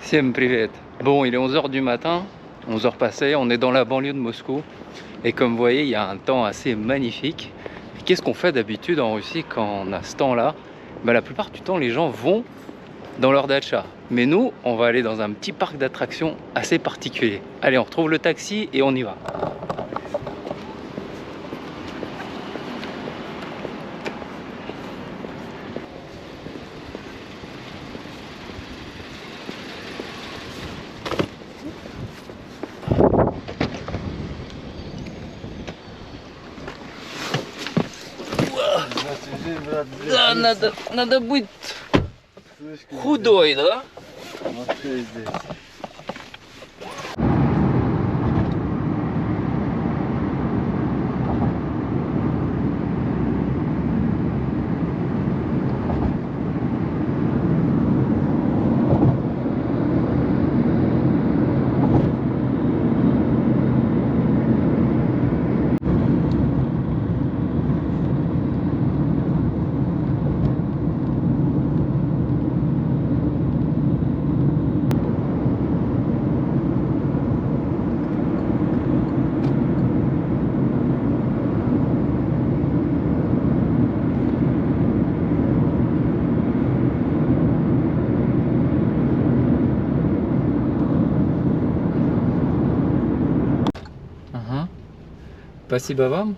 Всем привет. Bon, il est 11 h du matin, 11 h passées, on est dans la banlieue de Moscou. Et comme vous voyez, il y a un temps assez magnifique. Qu'est-ce qu'on fait d'habitude en Russie quand on a ce temps-là? La plupart du temps, les gens vont dans leur datcha. Mais nous, on va aller dans un petit parc d'attractions assez particulier. Allez, on retrouve le taxi et on y va. Да, надо быть худой, да? Спасибо вам.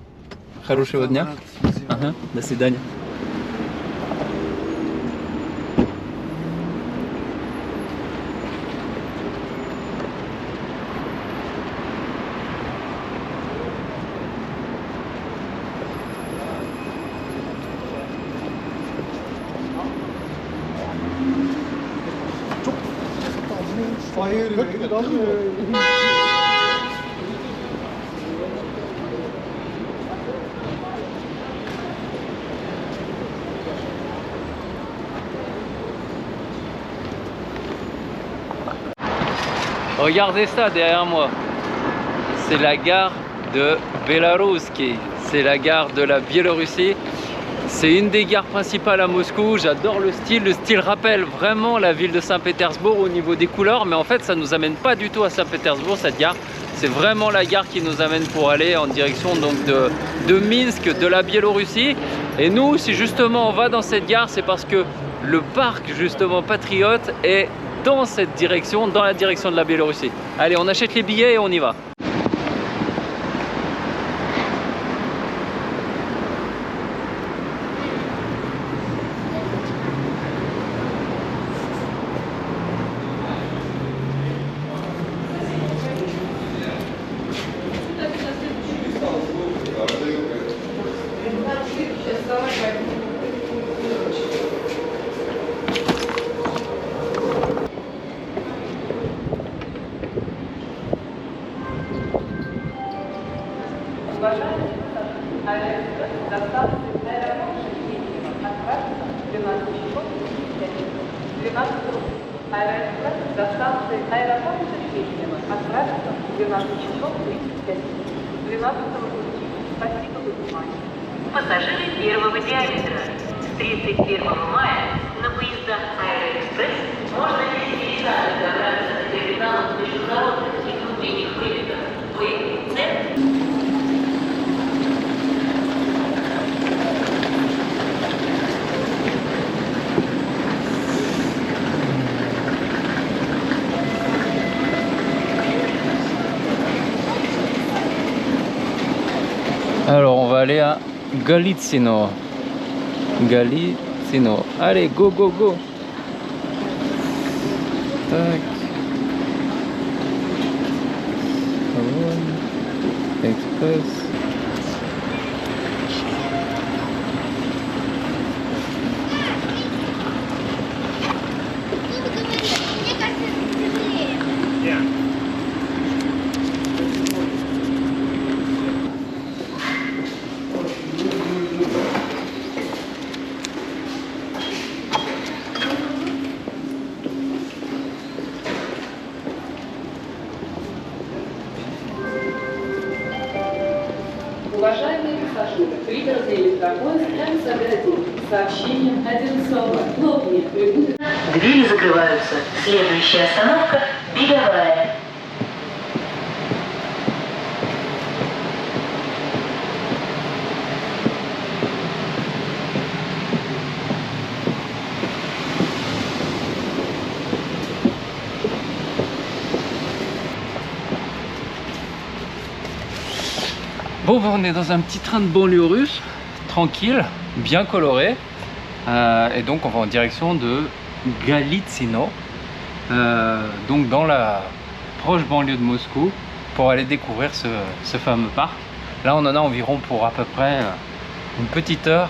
Хорошего дня. Ага, до свидания. Regardez ça derrière moi, c'est la gare de Belarouski, c'est la gare de la Biélorussie. C'est une des gares principales à Moscou. J'adore le style rappelle vraiment la ville de Saint-Pétersbourg au niveau des couleurs, mais en fait ça nous amène pas du tout à Saint-Pétersbourg cette gare. C'est vraiment la gare qui nous amène pour aller en direction donc de Minsk, de la Biélorussie. Et nous, si justement on va dans cette gare, c'est parce que le parc justement Patriote est dans cette direction, dans la direction de la Biélorussie. Allez, on achète les billets et on y va. Пассажиры первого диаметра. С 31 мая на поездах Аэроэкспресс можно пересечь добраться до терминалов международных и внутренних вылетов в центр. Alors on va aller à Golitsino. Golitsino. Allez, go, go, go. Tac. Express. Уважаемые пассажиры, пригородный электропоезд М-41 Сообщение Одинцово. Плотные прибудут. Двери закрываются. Следующая остановка – Беговая. Bon, bah, on est dans un petit train de banlieue russe, tranquille, bien coloré. Et donc on va en direction de Galitsino, donc dans la proche banlieue de Moscou, pour aller découvrir ce fameux parc. Là on en a environ pour à peu près une petite heure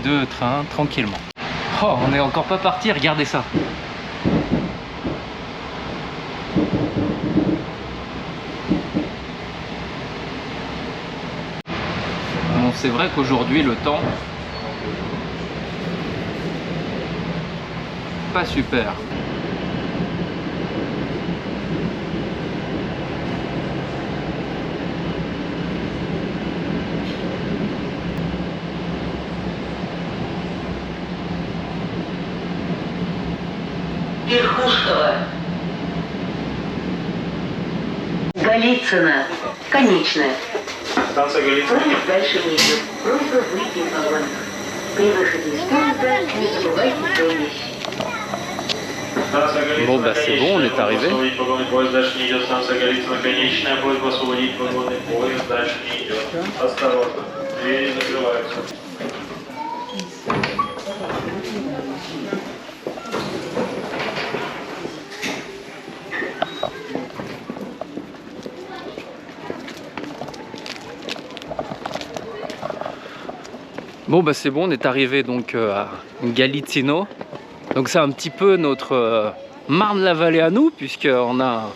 de train tranquillement. Oh, on n'est encore pas parti, regardez ça. Bon, c'est vrai qu'aujourd'hui le temps pas super. Верхушково. Голицыно. Конечная. Станция Голицыно. Поезд дальше не идет. Просьба выйти из вагона. При выходе из поезда не забывайте свои вещи. Bon bah c'est bon, on est arrivé. Поезд дальше не идет. Станция Голицыно конечная. Просьба освободить вагоны. Поезд дальше не идет. Осторожно. Двери закрываются. Bon bah c'est bon, on est arrivé donc à Galitsino. Donc c'est un petit peu notre Marne-la-Vallée à nous, puisqu'on a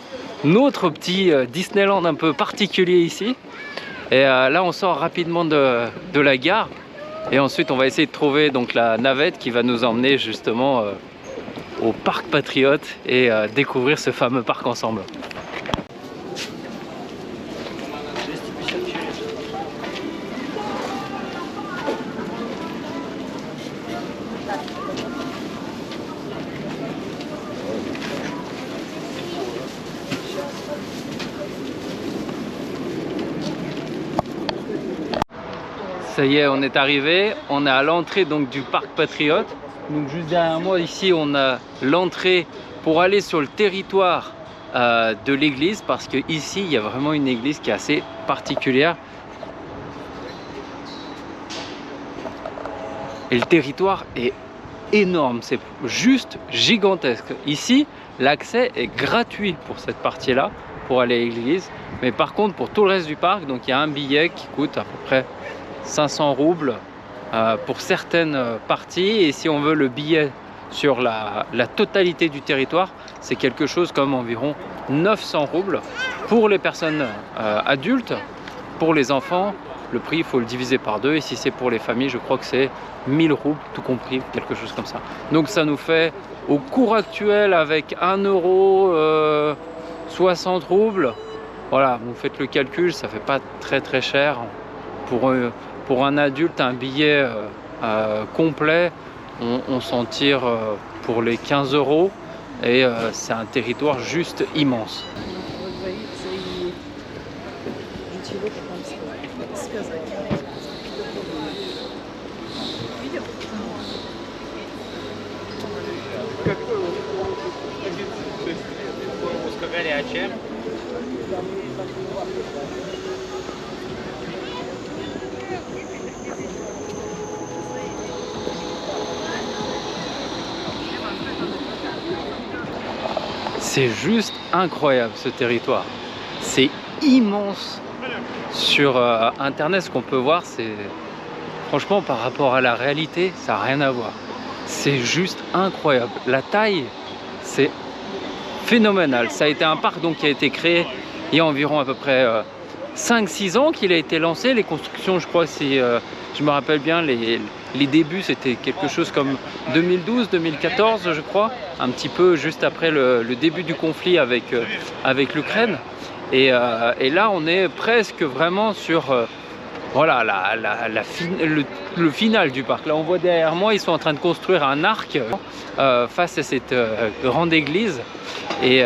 un autre petit Disneyland un peu particulier ici. Et là on sort rapidement de la gare. Et ensuite on va essayer de trouver donc la navette qui va nous emmener justement au parc Patriote et découvrir ce fameux parc ensemble. Ça y est, on est arrivé, on est à l'entrée donc du parc Patriote. Donc juste derrière moi ici, on a l'entrée pour aller sur le territoire de l'église, parce que ici il y a vraiment une église qui est assez particulière. Et le territoire est énorme, c'est juste gigantesque. Ici, l'accès est gratuit pour cette partie-là, pour aller à l'église. Mais par contre, pour tout le reste du parc, donc il y a un billet qui coûte à peu près 500 roubles pour certaines parties, et si on veut le billet sur la totalité du territoire, c'est quelque chose comme environ 900 roubles pour les personnes adultes. Pour les enfants, le prix il faut le diviser par deux, et si c'est pour les familles, je crois que c'est 1000 roubles tout compris, quelque chose comme ça. Donc ça nous fait au cours actuel avec 1 euro 60 roubles. Voilà, vous faites le calcul, ça fait pas très cher. Pour un adulte, un billet complet, on s'en tire pour les 15 euros, et c'est un territoire juste immense. C'est juste incroyable ce territoire, c'est immense. Sur internet, ce qu'on peut voir, c'est franchement par rapport à la réalité, ça n'a rien à voir. C'est juste incroyable, la taille c'est phénoménal. Ça a été un parc donc qui a été créé il y a environ à peu près 5-6 ans qu'il a été lancé. Les constructions, je crois, si je me rappelle bien, les débuts c'était quelque chose comme 2012-2014 je crois, un petit peu juste après le début du conflit avec l'Ukraine. Et là on est presque vraiment sur voilà, le final du parc. Là, on voit derrière moi, ils sont en train de construire un arc face à cette grande église. Et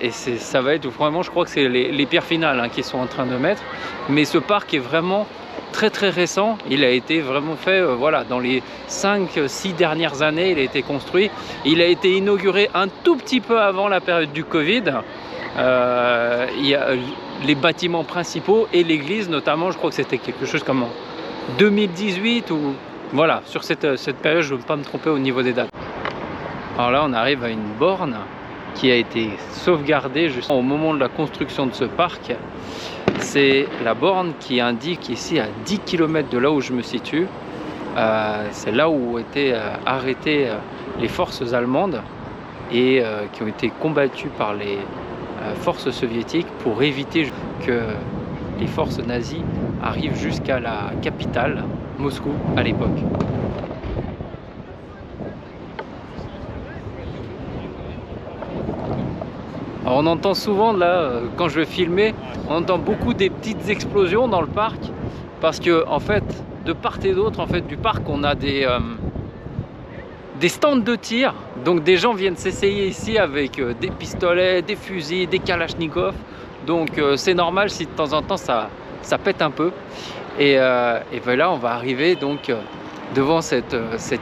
ça va être vraiment, je crois que c'est les pierres finales hein, qu'ils sont en train de mettre. Mais ce parc est vraiment très très récent. Il a été vraiment fait voilà, dans les 5-6 dernières années, il a été construit. Il a été inauguré un tout petit peu avant la période du Covid. Il y a les bâtiments principaux et l'église notamment, je crois que c'était quelque chose comme en 2018 ou voilà, sur cette période, je ne veux pas me tromper au niveau des dates. Alors là, on arrive à une borne qui a été sauvegardée juste au moment de la construction de ce parc. C'est la borne qui indique ici à 10 km de là où je me situe. C'est là où ont été arrêtées les forces allemandes et qui ont été combattues par les forces soviétiques pour éviter que les forces nazies arrivent jusqu'à la capitale, Moscou, à l'époque. Alors on entend souvent là, quand je vais filmer, on entend beaucoup des petites explosions dans le parc parce que en fait, de part et d'autre en fait du parc, on a des stands de tir. Donc des gens viennent s'essayer ici avec des pistolets, des fusils, des kalachnikovs. Donc c'est normal si de temps en temps ça pète un peu. Et ben là on va arriver donc devant cette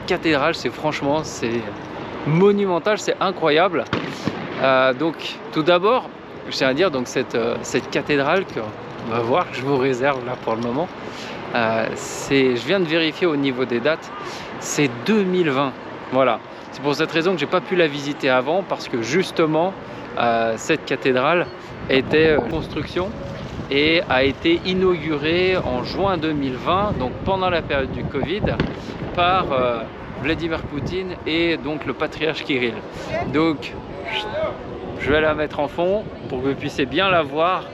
cathédrale. Franchement c'est monumental, c'est incroyable. Donc tout d'abord, je tiens à dire donc cette cathédrale qu'on va voir, que je vous réserve là pour le moment. Je viens de vérifier au niveau des dates, c'est 2020. Voilà, c'est pour cette raison que j'ai pas pu la visiter avant parce que justement cette cathédrale était en construction et a été inaugurée en juin 2020, donc pendant la période du Covid, par Vladimir Poutine et donc le patriarche Kirill. Donc je vais la mettre en fond pour que vous puissiez bien la voir.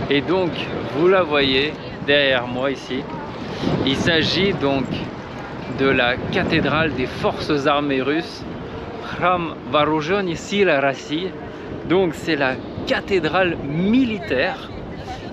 Et donc vous la voyez derrière moi ici. Il s'agit donc de la cathédrale des forces armées russes, Khram Voorozheniye Sili Rossiyi. Donc c'est la cathédrale militaire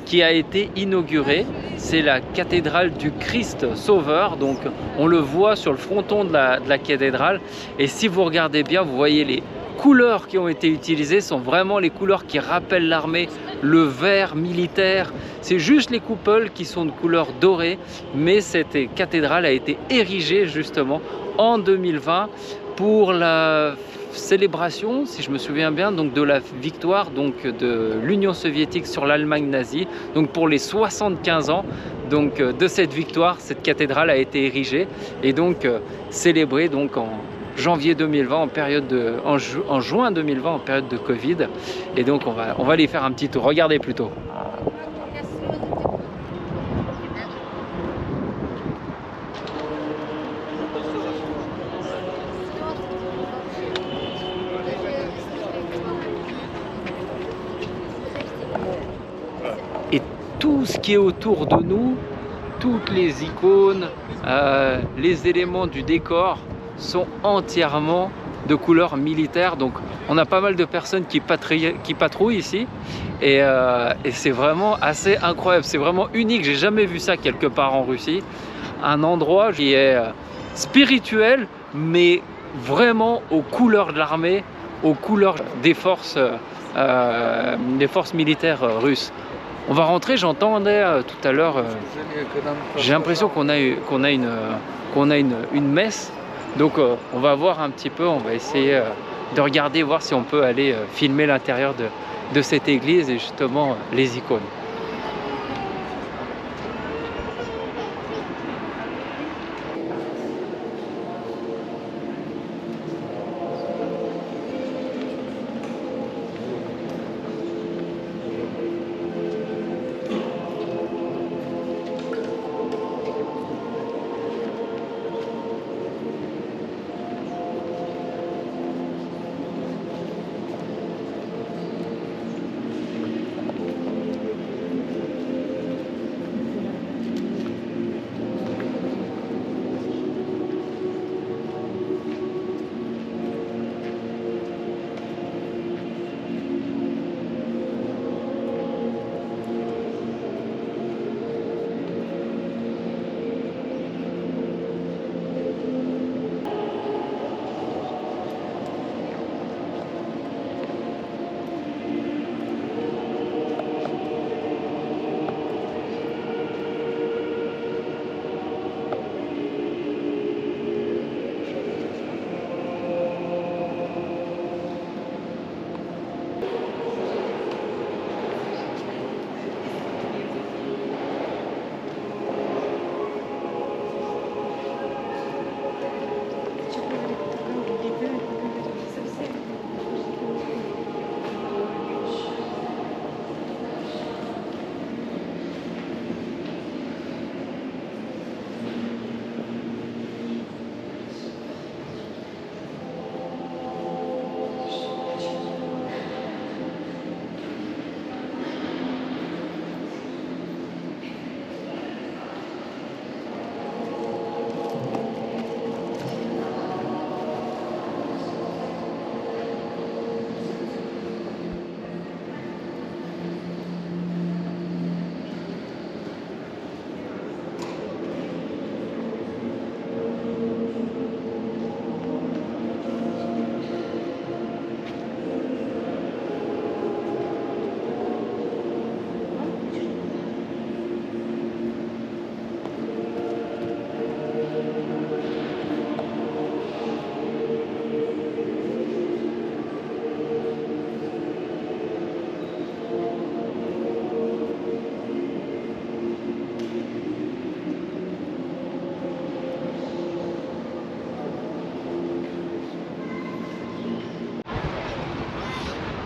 qui a été inaugurée. C'est la cathédrale du Christ Sauveur. Donc on le voit sur le fronton de la cathédrale. Et si vous regardez bien, vous voyez les couleurs qui ont été utilisées sont vraiment les couleurs qui rappellent l'armée, le vert militaire. C'est juste les coupoles qui sont de couleur dorée, mais cette cathédrale a été érigée justement en 2020 pour la célébration, si je me souviens bien, donc de la victoire donc de l'Union soviétique sur l'Allemagne nazie. Donc pour les 75 ans donc de cette victoire, cette cathédrale a été érigée et donc célébrée donc en janvier 2020 en juin 2020 en période de Covid. Et donc on va aller faire un petit tour. Regardez plutôt. Et tout ce qui est autour de nous, toutes les icônes, les éléments du décor sont entièrement de couleur militaire. Donc on a pas mal de personnes qui patrouillent ici et c'est vraiment assez incroyable, c'est vraiment unique. J'ai jamais vu ça quelque part en Russie, un endroit qui est spirituel mais vraiment aux couleurs de l'armée, aux couleurs des forces militaires russes. On va rentrer, j'entendais tout à l'heure, j'ai l'impression qu'on a une messe. Donc on va voir un petit peu, on va essayer de regarder, voir si on peut aller filmer l'intérieur de cette église et justement les icônes.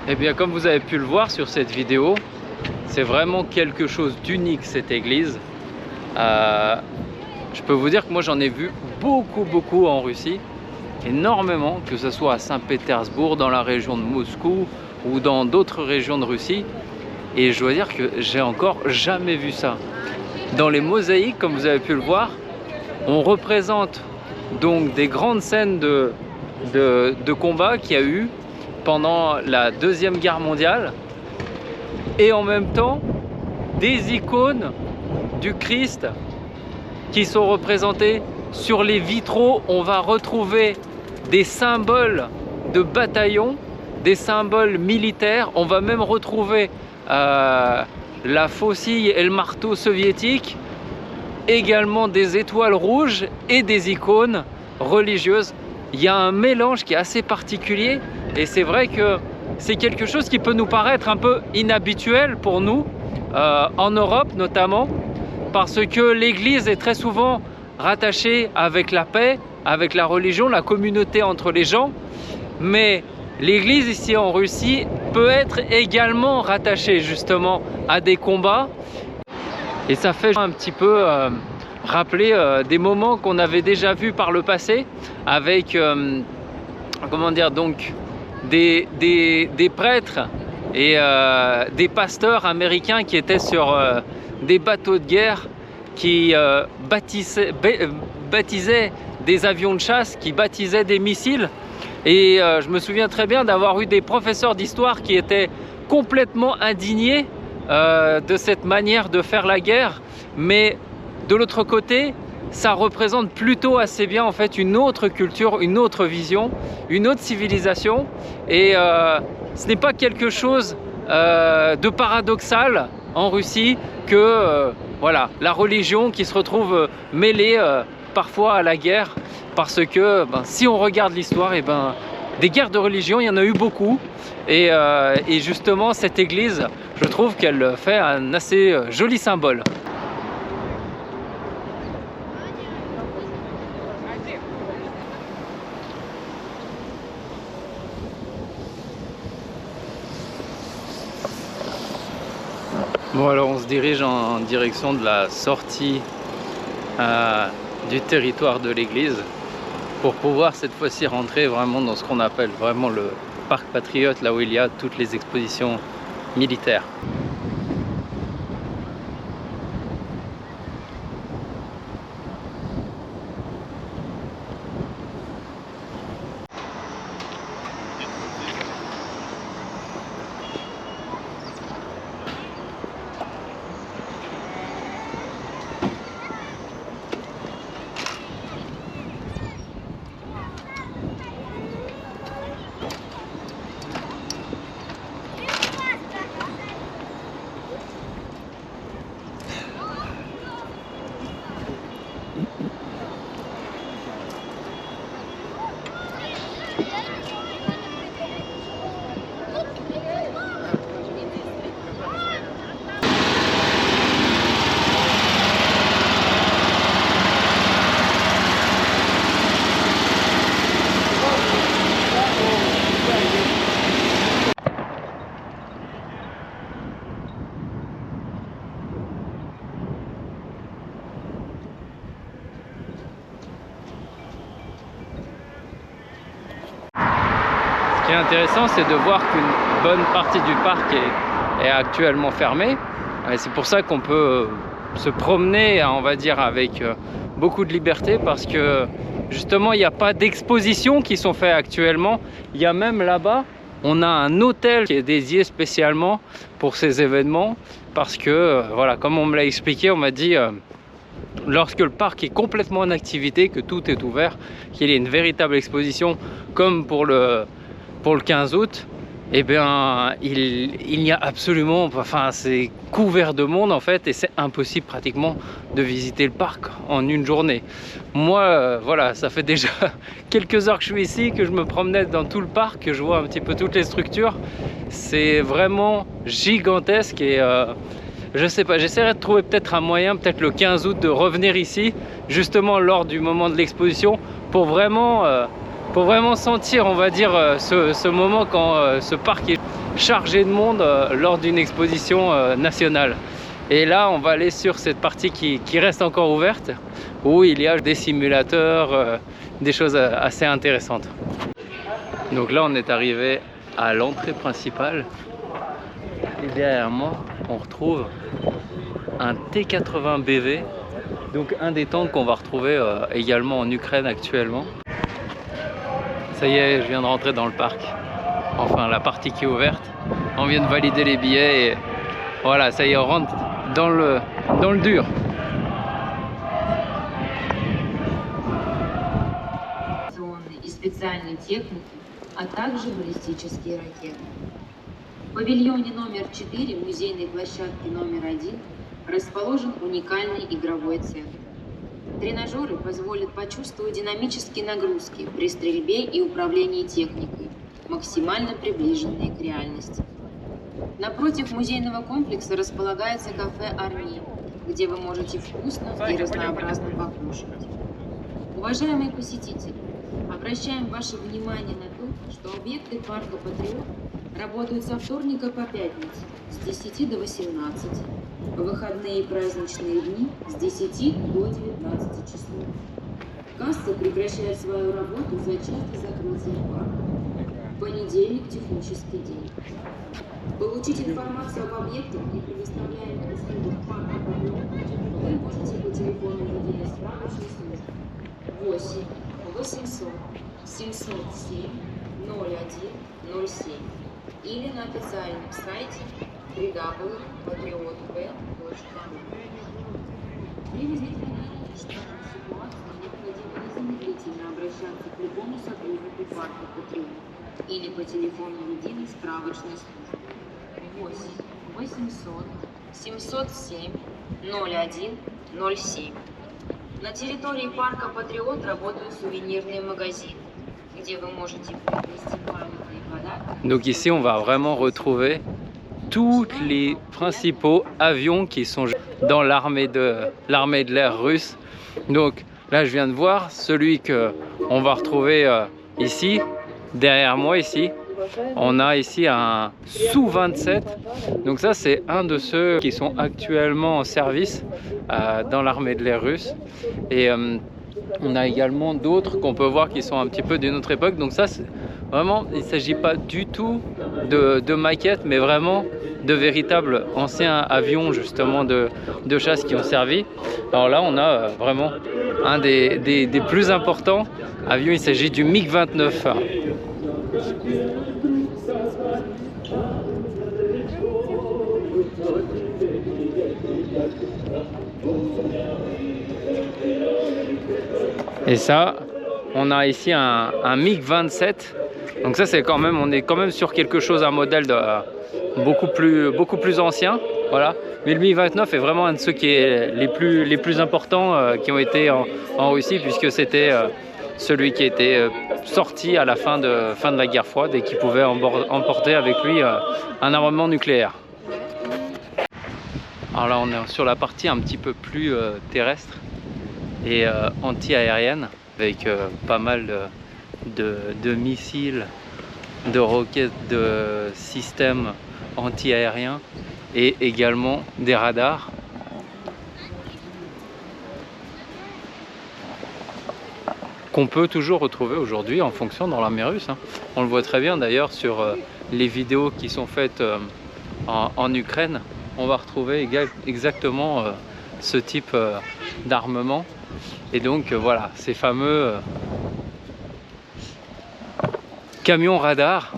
Eh bien, comme vous avez pu le voir sur cette vidéo, c'est vraiment quelque chose d'unique cette église. Je peux vous dire que moi j'en ai vu beaucoup en Russie, énormément, que ce soit à Saint-Pétersbourg, dans la région de Moscou ou dans d'autres régions de Russie. Et je dois dire que j'ai encore jamais vu ça. Dans les mosaïques, comme vous avez pu le voir, on représente donc des grandes scènes de combat qu'il y a eu pendant la Deuxième Guerre mondiale, et en même temps des icônes du Christ qui sont représentées sur les vitraux. On va retrouver des symboles de bataillons, des symboles militaires. On va même retrouver la faucille et le marteau soviétique, également des étoiles rouges et des icônes religieuses. Il y a un mélange qui est assez particulier, et c'est vrai que c'est quelque chose qui peut nous paraître un peu inhabituel pour nous, en Europe notamment, parce que l'église est très souvent rattachée avec la paix, avec la religion, la communauté entre les gens. Mais l'église ici en Russie peut être également rattachée justement à des combats, et ça fait un petit peu rappeler des moments qu'on avait déjà vus par le passé avec comment dire, donc des prêtres et des pasteurs américains qui étaient sur des bateaux de guerre, qui baptisaient des avions de chasse, qui baptisaient des missiles. Et je me souviens très bien d'avoir eu des professeurs d'histoire qui étaient complètement indignés de cette manière de faire la guerre. Mais de l'autre côté, ça représente plutôt assez bien en fait une autre culture, une autre vision, une autre civilisation. Et ce n'est pas quelque chose de paradoxal en Russie que voilà, la religion qui se retrouve mêlée parfois à la guerre, parce que si on regarde l'histoire, et des guerres de religion, il y en a eu beaucoup, et justement cette église, je trouve qu'elle fait un assez joli symbole. Bon, alors on se dirige en direction de la sortie du territoire de l'église, pour pouvoir cette fois-ci rentrer vraiment dans ce qu'on appelle vraiment le parc patriote, là où il y a toutes les expositions militaires. Ce qui est intéressant, c'est de voir qu'une bonne partie du parc est actuellement fermée. C'est pour ça qu'on peut se promener, on va dire, avec beaucoup de liberté, parce que justement, il n'y a pas d'expositions qui sont faites actuellement. Il y a même là-bas, on a un hôtel qui est dédié spécialement pour ces événements, parce que, voilà, comme on me l'a expliqué, on m'a dit... lorsque le parc est complètement en activité, que tout est ouvert, qu'il y ait une véritable exposition comme pour le 15 août, eh bien il n'y a absolument, enfin c'est couvert de monde en fait, et c'est impossible pratiquement de visiter le parc en une journée. Moi voilà, ça fait déjà quelques heures que je suis ici, que je me promenais dans tout le parc, que je vois un petit peu toutes les structures. C'est vraiment gigantesque, et je sais pas, j'essaierai de trouver peut-être un moyen, peut-être le 15 août, de revenir ici, justement lors du moment de l'exposition, pour vraiment sentir, on va dire, ce moment quand ce parc chargé de monde lors d'une exposition nationale. Et là, on va aller sur cette partie qui reste encore ouverte, où il y a des simulateurs, des choses assez intéressantes. Donc là, on est arrivé à l'entrée principale. Et derrière moi, on retrouve un T-80 BV, donc un des tanks qu'on va retrouver également en Ukraine actuellement. Ça y est, je viens de rentrer dans le parc. Enfin, la partie qui est ouverte. On vient de valider les billets et voilà, ça y est, on rentre dans le dur. И специальной техники, а также баллистические ракеты. В павильоне номер 4 музейной площадки номер 1 расположен уникальный игровой центр. Тренажеры позволят почувствовать динамические нагрузки при стрельбе и управлении техникой, максимально приближенные к реальности. Напротив музейного комплекса располагается кафе «Арни», где вы можете вкусно и разнообразно покушать. Уважаемые посетители, обращаем ваше внимание на то, что объекты парка «Патриот» работают со вторника по пятницу с 10 до 18, в выходные и праздничные дни с 10 до 19 часов. Касса прекращает свою работу за час до закрытия парка. Понедельник – технический день. Получить информацию об объектах и предоставляемых услугах парка «Патриот» вы можете по телефону единой справочной службы 8 800 707 0107 или на официальном сайте www.patriotb.ru. При возникновении штатной ситуации необходимо незамедлительно обращаться к любому сотруднику парка «Патриот» или по телефону единой справочной службы 8 800 707 0107. На территории парка «Патриот» работают сувенирные магазины, где вы можете приобрести памятные подарки. Donc ici, on va vraiment retrouver tous les principaux avions qui sont dans l'armée de l'air russe. Donc là, je viens de voir celui que on va retrouver ici, derrière moi ici. On a ici un Su-27. Donc ça, c'est un de ceux qui sont actuellement en service dans l'armée de l'air russe. Et on a également d'autres qu'on peut voir qui sont un petit peu d'une autre époque. Donc ça, vraiment, il ne s'agit pas du tout de maquettes, mais vraiment de véritables anciens avions justement de chasse qui ont servi. Alors là, on a vraiment un des plus importants avions. Il s'agit du MiG-29. Et ça, on a ici un MiG-27. Donc ça, c'est quand même, on est quand même sur quelque chose, un modèle de beaucoup plus ancien. Voilà. Mais le MiG-29 est vraiment un de ceux qui est les plus importants qui ont été en Russie, puisque c'était celui qui était sorti à la fin de la guerre froide et qui pouvait emporter avec lui un armement nucléaire. Alors là, on est sur la partie un petit peu plus terrestre et anti-aérienne, avec pas mal de missiles, de roquettes, de systèmes anti-aériens et également des radars. Qu'on peut toujours retrouver aujourd'hui en fonction dans l'armée russe. On le voit très bien d'ailleurs sur les vidéos qui sont faites en Ukraine. On va retrouver exactement ce type d'armement. Et donc voilà, ces fameux camions radars.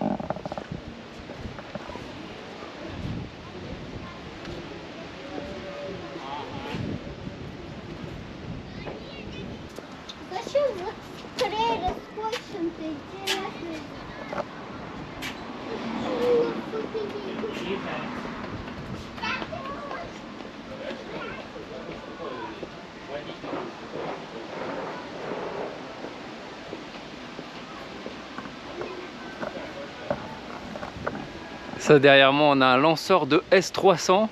Ça, derrière moi, on a un lanceur de S-300.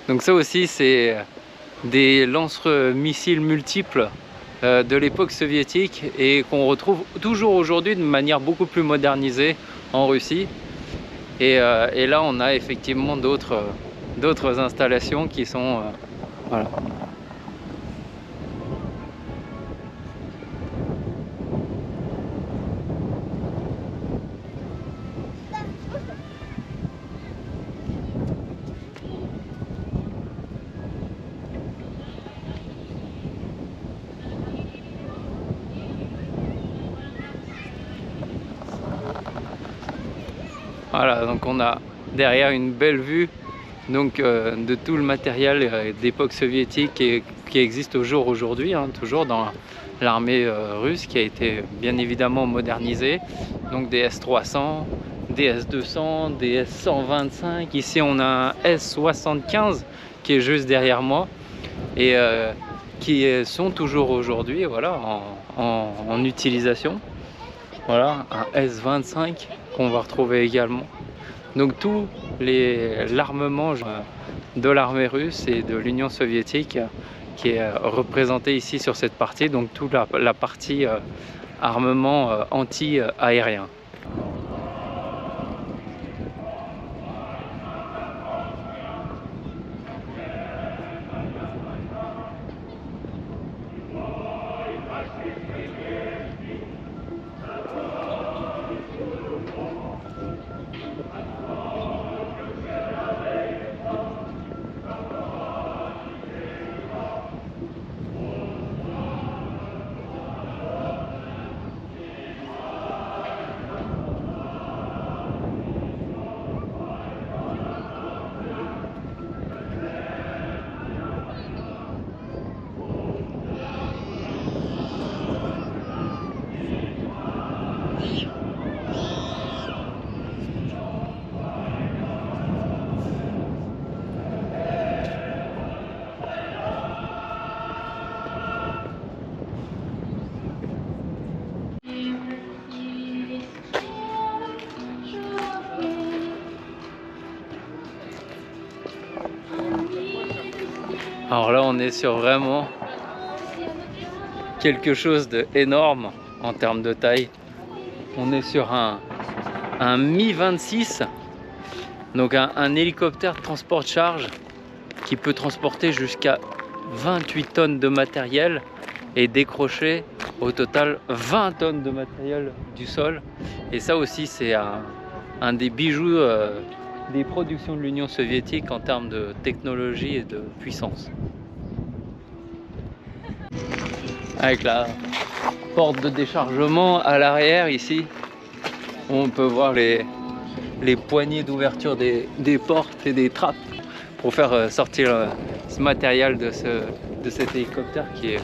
Donc ça aussi, c'est des lance-missiles multiples de l'époque soviétique et qu'on retrouve toujours aujourd'hui de manière beaucoup plus modernisée en Russie. Et là, on a effectivement d'autres installations qui sont... voilà. Voilà, donc on a derrière une belle vue donc, de tout le matériel d'époque soviétique qui existe au jour aujourd'hui, hein, toujours dans l'armée russe, qui a été bien évidemment modernisée. Donc des S-300, des S-200, des S-125. Ici on a un S-75 qui est juste derrière moi et qui sont toujours aujourd'hui, voilà, en utilisation. Voilà, un S-25 qu'on va retrouver également. Donc tout l'armement de l'armée russe et de l'Union soviétique qui est représenté ici sur cette partie, donc toute la partie armement anti-aérien. Alors là, on est sur vraiment quelque chose d'énorme en termes de taille. On est sur un Mi-26, donc un hélicoptère de transport de charge qui peut transporter jusqu'à 28 tonnes de matériel et décrocher au total 20 tonnes de matériel du sol. Et ça aussi, c'est un des bijoux des productions de l'Union soviétique en termes de technologie et de puissance. Avec la porte de déchargement à l'arrière ici, on peut voir les poignées d'ouverture des portes et des trappes pour faire sortir ce matériel de cet hélicoptère qui est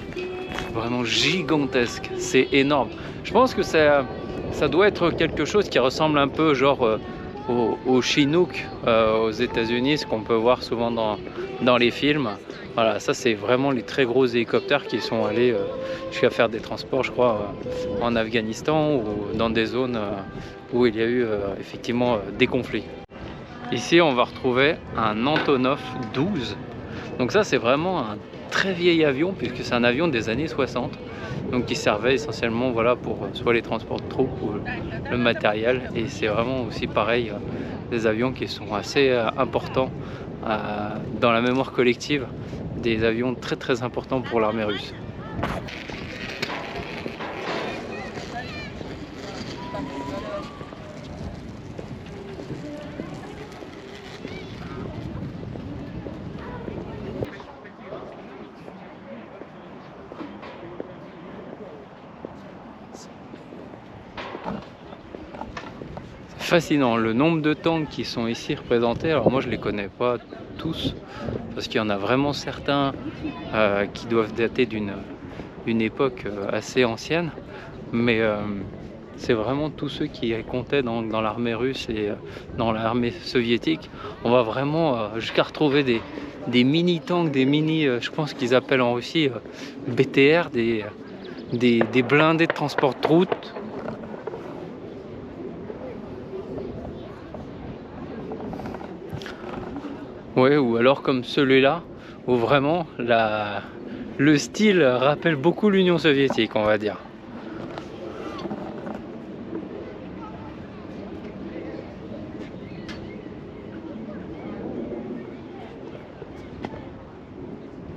vraiment gigantesque. C'est énorme. Je pense que ça doit être quelque chose qui ressemble un peu genre au Chinook aux États-Unis, ce qu'on peut voir souvent dans les films. Voilà, ça c'est vraiment les très gros hélicoptères qui sont allés jusqu'à faire des transports, je crois, en Afghanistan ou dans des zones où il y a eu effectivement des conflits. Ici, on va retrouver un Antonov 12. Donc ça, c'est vraiment un très vieil avion puisque c'est un avion des années 60. Donc qui servait essentiellement, voilà, pour soit les transports de troupes ou le matériel. Et c'est vraiment aussi pareil, des avions qui sont assez importants dans la mémoire collective, des avions très très importants pour l'armée russe. Fascinant le nombre de tanks qui sont ici représentés. Alors moi je les connais pas tous parce qu'il y en a vraiment certains qui doivent dater d'une époque assez ancienne, mais c'est vraiment tous ceux qui comptaient dans l'armée russe et dans l'armée soviétique. On va vraiment jusqu'à retrouver des mini tanks, des mini, je pense qu'ils appellent en Russie BTR, des blindés de transport de route. Ouais, ou alors comme celui-là, où vraiment le style rappelle beaucoup l'Union soviétique, on va dire.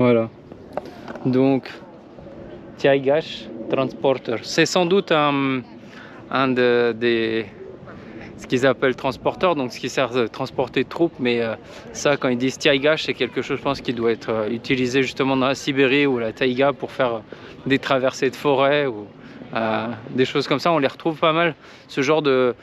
Voilà. Donc, Tigach Transporter. C'est sans doute un des ce qu'ils appellent transporteurs, donc ce qui sert à transporter troupes, mais ça, quand ils disent Tigach, c'est quelque chose, je pense, qui doit être utilisé justement dans la Sibérie ou la taïga pour faire des traversées de forêt ou des choses comme ça. On les retrouve pas mal, ce genre de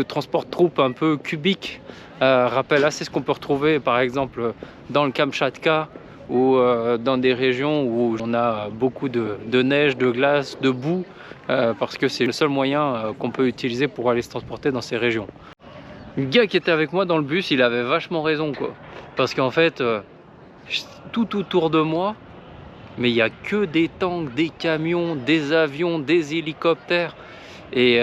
transport de troupes un peu cubique. Rappelle assez ce qu'on peut retrouver par exemple dans le Kamchatka ou dans des régions où on a beaucoup de neige, de glace, de boue, parce que c'est le seul moyen qu'on peut utiliser pour aller se transporter dans ces régions. Le gars qui était avec moi dans le bus, il avait vachement raison, quoi. Parce qu'en fait, tout autour de moi, mais il n'y a que des tanks, des camions, des avions, des hélicoptères. Et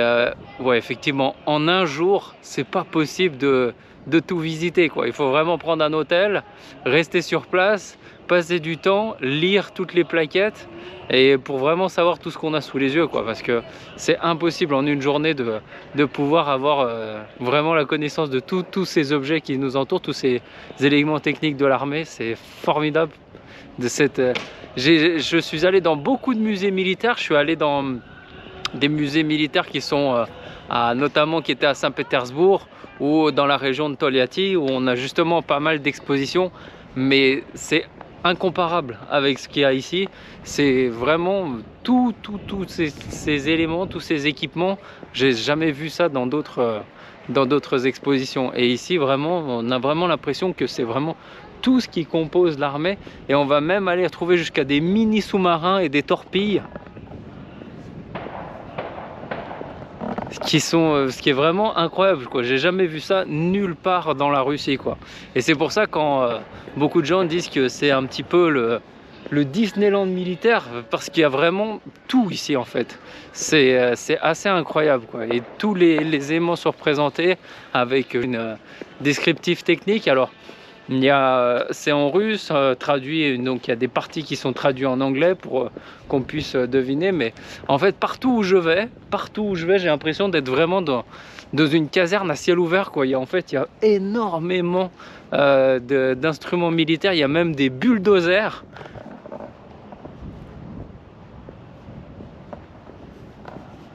ouais, effectivement, en un jour, c'est pas possible de tout visiter, quoi. Il faut vraiment prendre un hôtel, rester sur place, passer du temps, lire toutes les plaquettes et pour vraiment savoir tout ce qu'on a sous les yeux, quoi, parce que c'est impossible en une journée de pouvoir avoir vraiment la connaissance de tous ces objets qui nous entourent, tous ces éléments techniques de l'armée. C'est formidable. Je suis allé dans beaucoup de musées militaires. Je suis allé dans des musées militaires qui sont notamment qui étaient à Saint-Pétersbourg ou dans la région de Tolyatti, où on a justement pas mal d'expositions, mais c'est incomparable avec ce qu'il y a ici. C'est vraiment tous ces éléments, tous ces équipements. J'ai jamais vu ça dans d'autres expositions, et ici vraiment on a vraiment l'impression que c'est vraiment tout ce qui compose l'armée, et on va même aller retrouver jusqu'à des mini sous-marins et des torpilles ce qui est vraiment incroyable, quoi. J'ai jamais vu ça nulle part dans la Russie, quoi. Et c'est pour ça quand beaucoup de gens disent que c'est un petit peu le Disneyland militaire, parce qu'il y a vraiment tout ici en fait. C'est assez incroyable, quoi. Et tous les éléments sont représentés avec une descriptif technique. Alors c'est en russe, traduit, donc il y a des parties qui sont traduites en anglais pour qu'on puisse deviner, mais en fait partout où je vais, j'ai l'impression d'être vraiment dans une caserne à ciel ouvert, quoi. Il y a énormément d'instruments militaires, il y a même des bulldozers.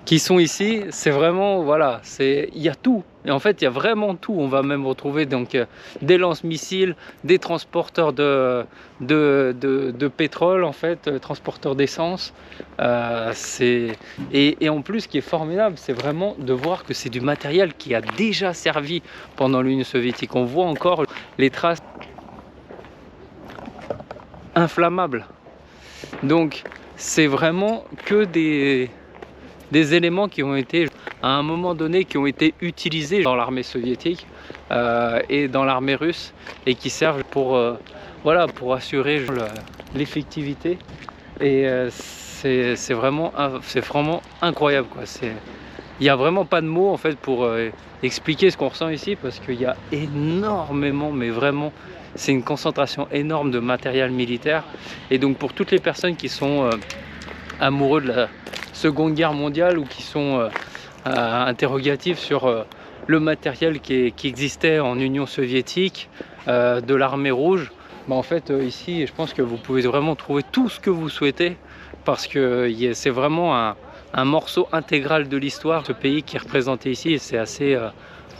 Qui sont ici, c'est vraiment, voilà, il y a tout. Et en fait, il y a vraiment tout. On va même retrouver donc des lance-missiles, des transporteurs de pétrole, en fait, transporteurs d'essence. Et en plus, ce qui est formidable, c'est vraiment de voir que c'est du matériel qui a déjà servi pendant l'Union soviétique. On voit encore les traces inflammables. Donc, c'est vraiment que des éléments qui ont été à un moment donné qui ont été utilisés dans l'armée soviétique et dans l'armée russe, et qui servent pour assurer l'effectivité. Et c'est vraiment incroyable, quoi. Il n'y a vraiment pas de mots en fait pour expliquer ce qu'on ressent ici, parce qu'il y a énormément, mais vraiment c'est une concentration énorme de matériel militaire. Et donc pour toutes les personnes qui sont amoureux de la Seconde Guerre mondiale, ou qui sont interrogatifs sur le matériel qui existait en Union soviétique, de l'armée rouge, en fait ici je pense que vous pouvez vraiment trouver tout ce que vous souhaitez, parce que c'est vraiment un morceau intégral de l'histoire de ce pays qui est représenté ici, et c'est assez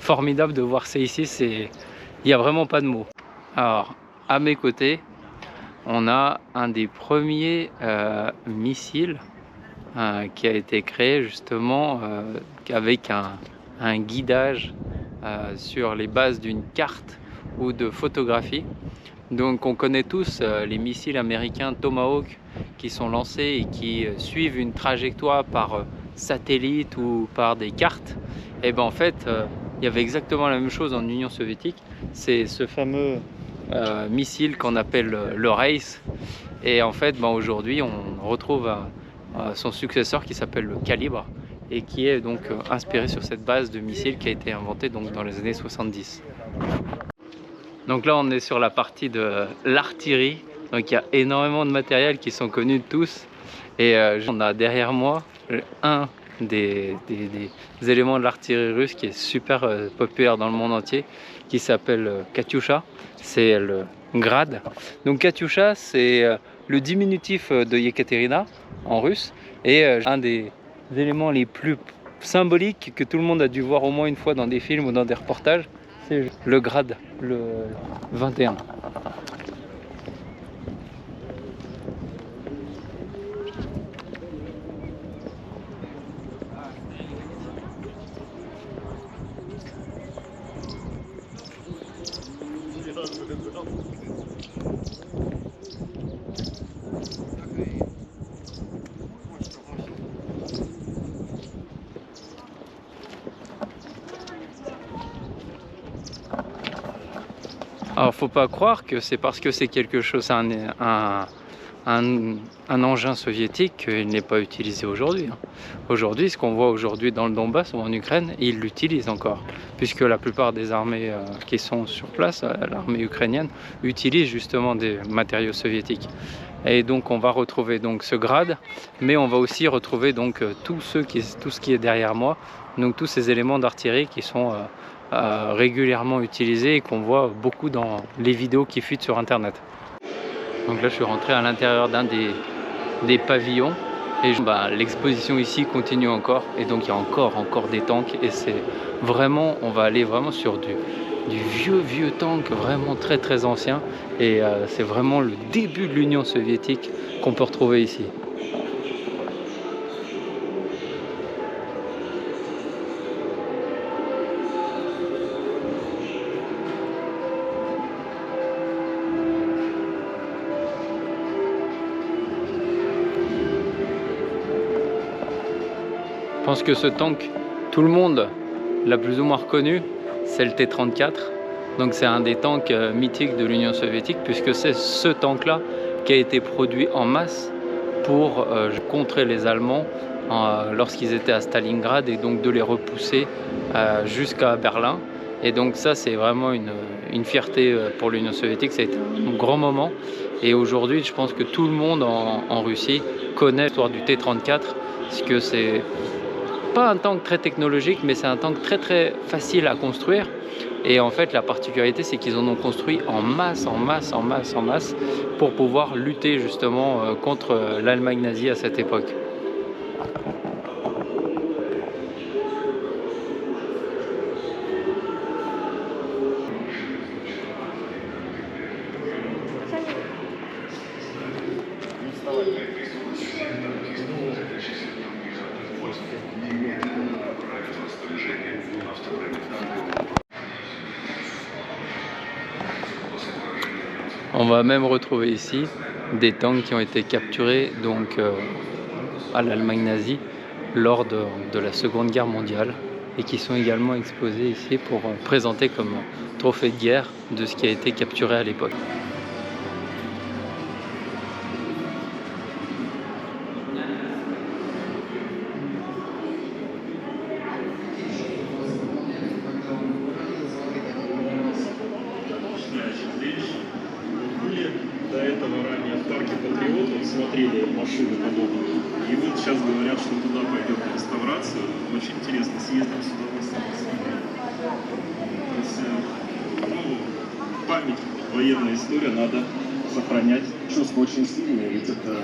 formidable de voir ça ici. Il n'y a vraiment pas de mots. Alors à mes côtés, on a un des premiers missiles qui a été créé justement avec un guidage sur les bases d'une carte ou de photographie. Donc on connaît tous les missiles américains Tomahawk qui sont lancés et qui suivent une trajectoire par satellite ou par des cartes. Et ben en fait il y avait exactement la même chose en Union soviétique. C'est ce fameux missile qu'on appelle le Race, et en fait aujourd'hui on retrouve son successeur qui s'appelle le Calibre, et qui est donc inspiré sur cette base de missiles qui a été inventée donc dans les années 70. Donc là on est sur la partie de l'artillerie, donc il y a énormément de matériel qui sont connus de tous, et on a derrière moi un des éléments de l'artillerie russe qui est super populaire dans le monde entier, qui s'appelle Katyusha. C'est le grade. Donc Katyusha, c'est le diminutif de Yekaterina en russe, et un des éléments les plus symboliques que tout le monde a dû voir au moins une fois dans des films ou dans des reportages, c'est le grade, le 21. Alors faut pas croire que c'est parce que c'est quelque chose, un engin soviétique qu'il n'est pas utilisé aujourd'hui. Aujourd'hui, ce qu'on voit aujourd'hui dans le Donbass ou en Ukraine, ils l'utilisent encore, puisque la plupart des armées qui sont sur place, l'armée ukrainienne, utilise justement des matériaux soviétiques. Et donc on va retrouver donc ce grade, mais on va aussi retrouver donc tout ce qui est derrière moi, donc tous ces éléments d'artillerie qui sont régulièrement utilisés et qu'on voit beaucoup dans les vidéos qui fuitent sur internet. Donc là je suis rentré à l'intérieur d'un des pavillons et l'exposition ici continue encore, et donc il y a encore des tanks, et c'est vraiment, on va aller vraiment sur du vieux tank vraiment très ancien, et c'est vraiment le début de l'Union soviétique qu'on peut retrouver ici. Je pense que ce tank, tout le monde l'a plus ou moins reconnu, c'est le T-34. Donc c'est un des tanks mythiques de l'Union soviétique, puisque c'est ce tank-là qui a été produit en masse pour contrer les Allemands lorsqu'ils étaient à Stalingrad, et donc de les repousser jusqu'à Berlin. Et donc ça, c'est vraiment une fierté pour l'Union soviétique, ça a été un grand moment. Et aujourd'hui, je pense que tout le monde en Russie connaît l'histoire du T-34, parce que c'est pas un tank très technologique, mais c'est un tank très facile à construire. Et en fait, la particularité, c'est qu'ils en ont construit en masse pour pouvoir lutter justement contre l'Allemagne nazie à cette époque. On va même retrouver ici des tanks qui ont été capturés donc à l'Allemagne nazie lors de la Seconde Guerre mondiale, et qui sont également exposés ici pour présenter comme trophée de guerre de ce qui a été capturé à l'époque. До этого ранее в парке Патриот смотрели машины подобные. И вот сейчас говорят, что туда пойдет на реставрацию. Очень интересно, съездим с удовольствием посмотрим. То есть, память, военная история надо сохранять. Чувство очень сильное, ведь это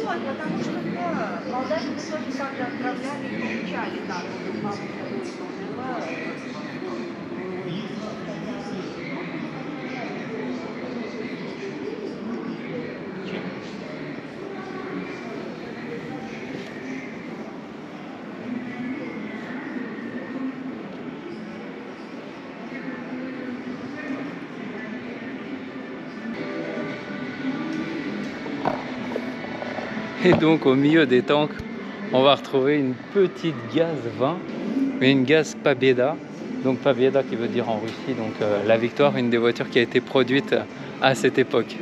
Потому что молодежи сегодня сами отправляли и получали, да, Et donc au milieu des tanks, on va retrouver une petite gaz 20, une gaz Pobeda. Donc Pobeda qui veut dire en Russie donc la victoire, une des voitures qui a été produite à cette époque.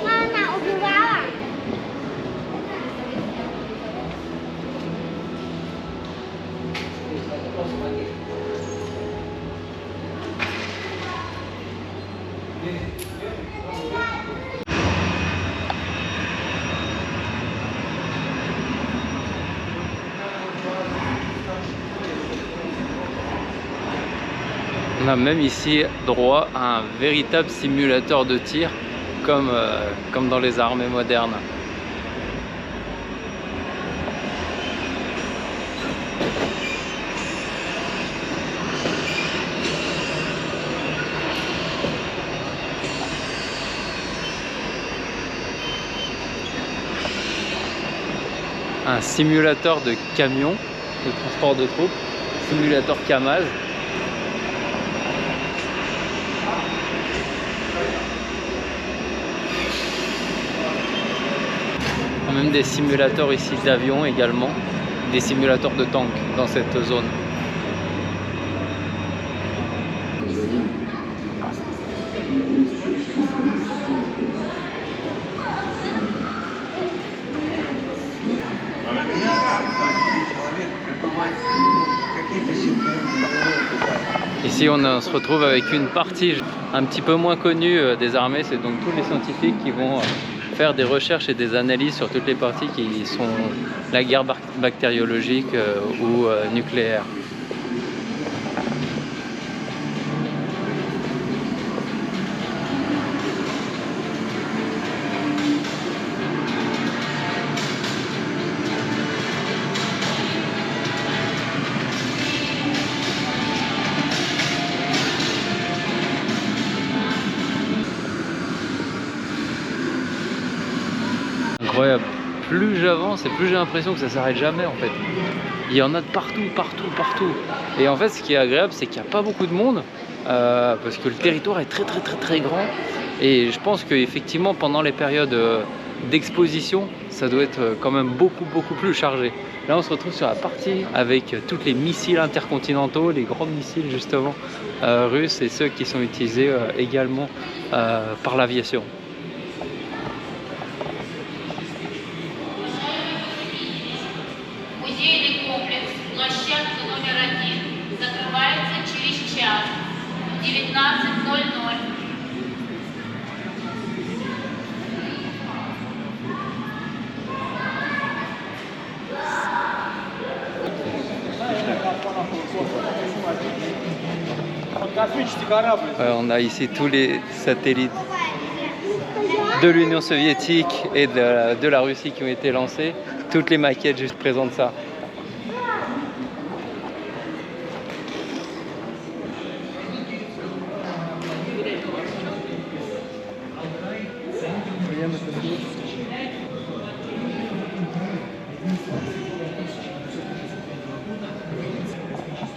Она убивала. On a même ici droit à un véritable simulateur de tir comme dans les armées modernes. Un simulateur de camion de transport de troupes, simulateur Kamaz. On a même des simulateurs ici d'avions également, des simulateurs de tanks dans cette zone. Ici on se retrouve avec une partie un petit peu moins connue des armées, c'est donc tous les scientifiques qui vont faire des recherches et des analyses sur toutes les parties qui sont la guerre bactériologique ou nucléaire. Incroyable. Plus j'avance et plus j'ai l'impression que ça s'arrête jamais en fait. Il y en a de partout, partout, partout. Et en fait ce qui est agréable c'est qu'il n'y a pas beaucoup de monde parce que le territoire est très grand. Et je pense qu'effectivement pendant les périodes d'exposition ça doit être quand même beaucoup plus chargé. Là on se retrouve sur la partie avec tous les missiles intercontinentaux, les grands missiles justement russes et ceux qui sont utilisés également par l'aviation. Музейный комплекс, площадка номер 1, закрывается через час в 19:00. On a ici tous les satellites de l'Union soviétique et de la Russie qui ont été lancés. Toutes les maquettes juste présentent ça.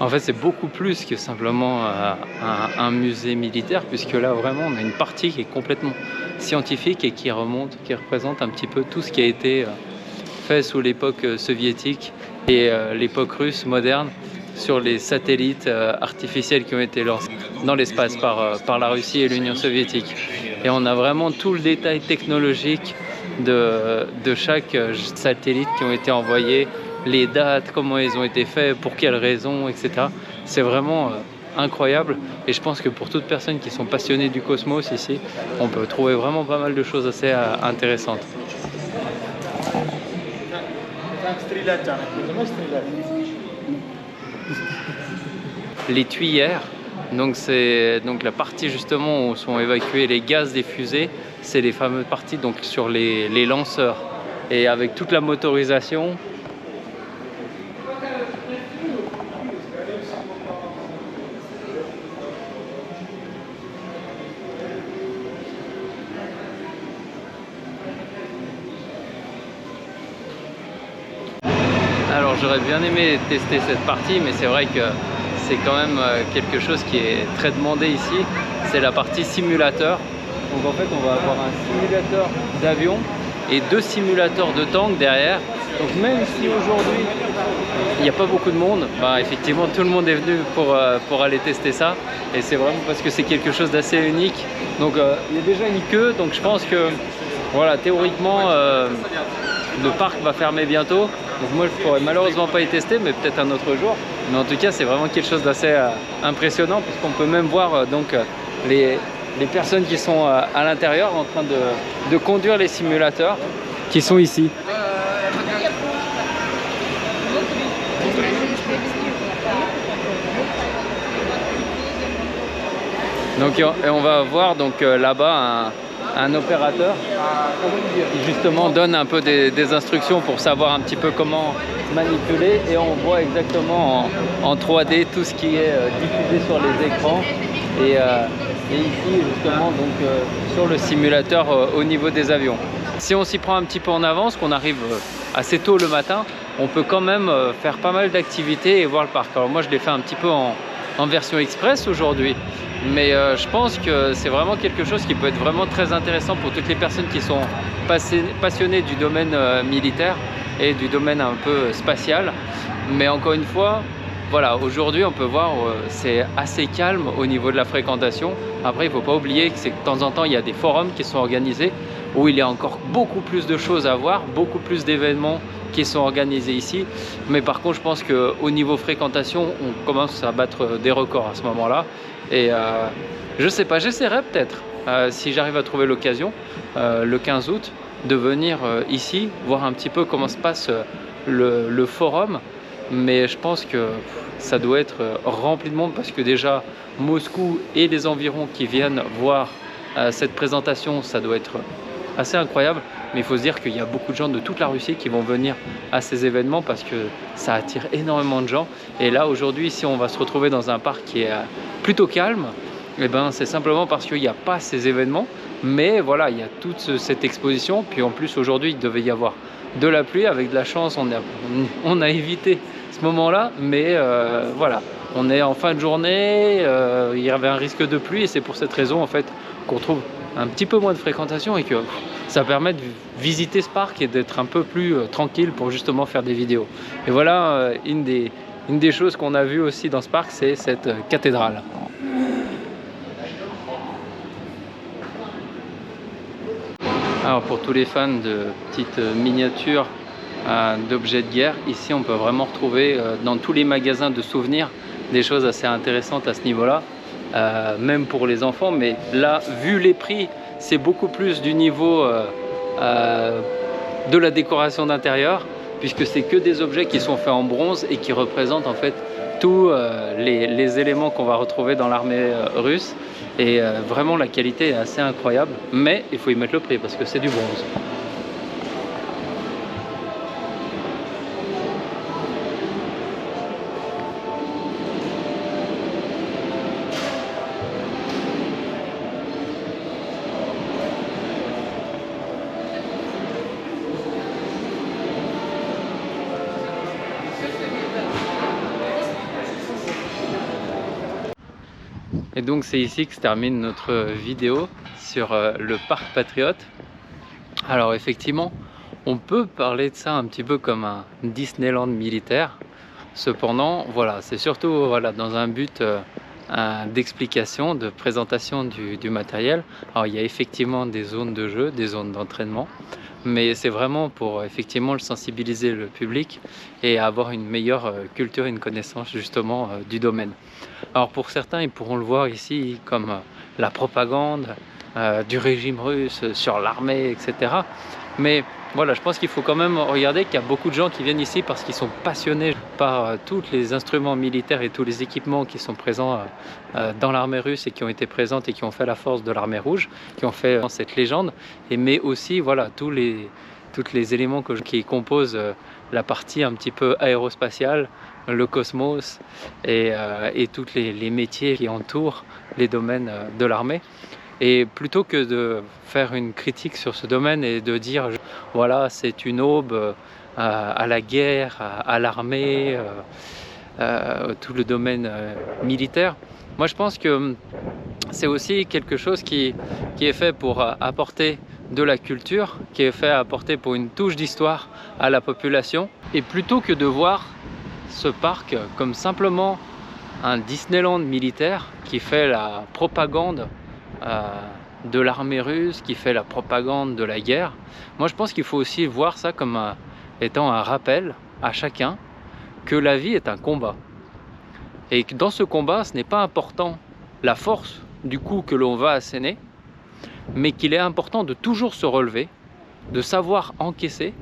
En fait, c'est beaucoup plus que simplement un musée militaire, puisque là, vraiment, on a une partie qui est complètement scientifique et qui représente un petit peu tout ce qui a été fait sous l'époque soviétique et l'époque russe moderne sur les satellites artificiels qui ont été lancés dans l'espace par la Russie et l'Union soviétique. Et on a vraiment tout le détail technologique de chaque satellite qui ont été envoyés, les dates, comment ils ont été faits, pour quelles raisons, etc. C'est vraiment incroyable et je pense que pour toute personne qui sont passionnées du cosmos ici, on peut trouver vraiment pas mal de choses assez intéressantes. Les tuyères, donc c'est la partie justement où sont évacués les gaz des fusées, c'est les fameuses parties donc sur les lanceurs et avec toute la motorisation. Alors j'aurais bien aimé tester cette partie, mais c'est vrai que c'est quand même quelque chose qui est très demandé ici, c'est la partie simulateur. Donc en fait on va avoir un simulateur d'avion et 2 simulateurs de tank derrière. Donc même si aujourd'hui il n'y a pas beaucoup de monde, bah, effectivement tout le monde est venu pour aller tester ça. Et c'est vraiment parce que c'est quelque chose d'assez unique. Donc il y a déjà une queue, donc je pense que voilà, théoriquement le parc va fermer bientôt. Donc moi je pourrais malheureusement pas y tester, mais peut-être un autre jour. Mais en tout cas c'est vraiment quelque chose d'assez impressionnant, puisqu'on peut même voir donc les personnes qui sont à l'intérieur en train de conduire les simulateurs qui sont ici. Donc et on va voir donc là-bas un opérateur qui justement donne un peu des instructions pour savoir un petit peu comment manipuler, et on voit exactement en 3D tout ce qui est diffusé sur les écrans et ici justement donc sur le simulateur au niveau des avions. Si on s'y prend un petit peu en avance, qu'on arrive assez tôt le matin, on peut quand même faire pas mal d'activités et voir le parc. Alors moi je l'ai fait un petit peu en version express aujourd'hui, mais je pense que c'est vraiment quelque chose qui peut être vraiment très intéressant pour toutes les personnes qui sont passionnées du domaine militaire et du domaine un peu spatial. Mais encore une fois, voilà, aujourd'hui on peut voir c'est assez calme au niveau de la fréquentation. Après il ne faut pas oublier que c'est que de temps en temps il y a des forums qui sont organisés où il y a encore beaucoup plus de choses à voir, beaucoup plus d'événements qui sont organisés ici. Mais par contre je pense qu'au niveau fréquentation on commence à battre des records à ce moment là. Et je sais pas, j'essaierai peut-être si j'arrive à trouver l'occasion le 15 août de venir ici voir un petit peu comment se passe le forum. Mais je pense que ça doit être rempli de monde, parce que déjà Moscou et les environs qui viennent voir cette présentation, ça doit être assez incroyable. Mais il faut se dire qu'il y a beaucoup de gens de toute la Russie qui vont venir à ces événements parce que ça attire énormément de gens. Et là aujourd'hui, si on va se retrouver dans un parc qui est plutôt calme, et ben c'est simplement parce qu'il n'y a pas ces événements. Mais voilà, il y a toute cette exposition. Puis en plus aujourd'hui il devait y avoir de la pluie. Avec de la chance on a évité ce moment-là, mais voilà, on est en fin de journée, il y avait un risque de pluie, et c'est pour cette raison en fait qu'on trouve un petit peu moins de fréquentation, et que ça permet de visiter ce parc et d'être un peu plus tranquille pour justement faire des vidéos. Et voilà une des choses qu'on a vues aussi dans ce parc, c'est cette cathédrale. Alors pour tous les fans de petites miniatures d'objets de guerre, ici on peut vraiment retrouver dans tous les magasins de souvenirs des choses assez intéressantes à ce niveau là, même pour les enfants. Mais là, vu les prix, c'est beaucoup plus du niveau de la décoration d'intérieur, puisque c'est que des objets qui sont faits en bronze et qui représentent en fait tous les éléments qu'on va retrouver dans l'armée russe. Et vraiment la qualité est assez incroyable, mais il faut y mettre le prix parce que c'est du bronze. Et donc c'est ici que se termine notre vidéo sur le parc Patriote. Alors effectivement, on peut parler de ça un petit peu comme un Disneyland militaire. Cependant, voilà, c'est surtout voilà, dans un but d'explication, de présentation du matériel. Alors il y a effectivement des zones de jeu, des zones d'entraînement, mais c'est vraiment pour effectivement le sensibiliser le public et avoir une meilleure culture, une connaissance justement du domaine. Alors pour certains, ils pourront le voir ici comme la propagande du régime russe sur l'armée, etc. Mais voilà, je pense qu'il faut quand même regarder qu'il y a beaucoup de gens qui viennent ici parce qu'ils sont passionnés par tous les instruments militaires et tous les équipements qui sont présents dans l'armée russe et qui ont été présents et qui ont fait la force de l'armée rouge, qui ont fait cette légende. Mais aussi voilà, tous les éléments qui composent la partie un petit peu aérospatiale, le cosmos et tous les métiers qui entourent les domaines de l'armée. Et plutôt que de faire une critique sur ce domaine et de dire voilà c'est une aube à la guerre, à l'armée, tout le domaine militaire. Moi je pense que c'est aussi quelque chose qui est fait pour apporter de la culture, qui est fait apporter pour une touche d'histoire à la population. Et plutôt que de voir ce parc comme simplement un Disneyland militaire qui fait la propagande de l'armée russe, qui fait la propagande de la guerre, moi je pense qu'il faut aussi voir ça comme étant un rappel à chacun que la vie est un combat. Et que dans ce combat, ce n'est pas important la force du coup que l'on va asséner, mais qu'il est important de toujours se relever, de savoir encaisser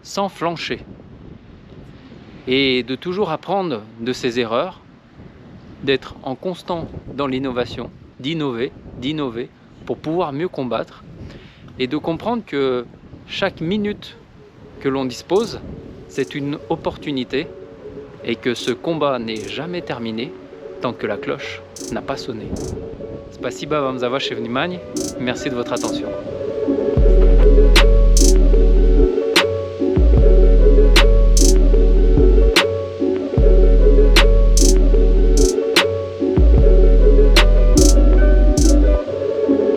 sans flancher. Et de toujours apprendre de ses erreurs, d'être en constant dans l'innovation, d'innover pour pouvoir mieux combattre et de comprendre que chaque minute que l'on dispose, c'est une opportunité et que ce combat n'est jamais terminé tant que la cloche n'a pas sonné. Spasiba вам за ваше внимание. Merci de votre attention.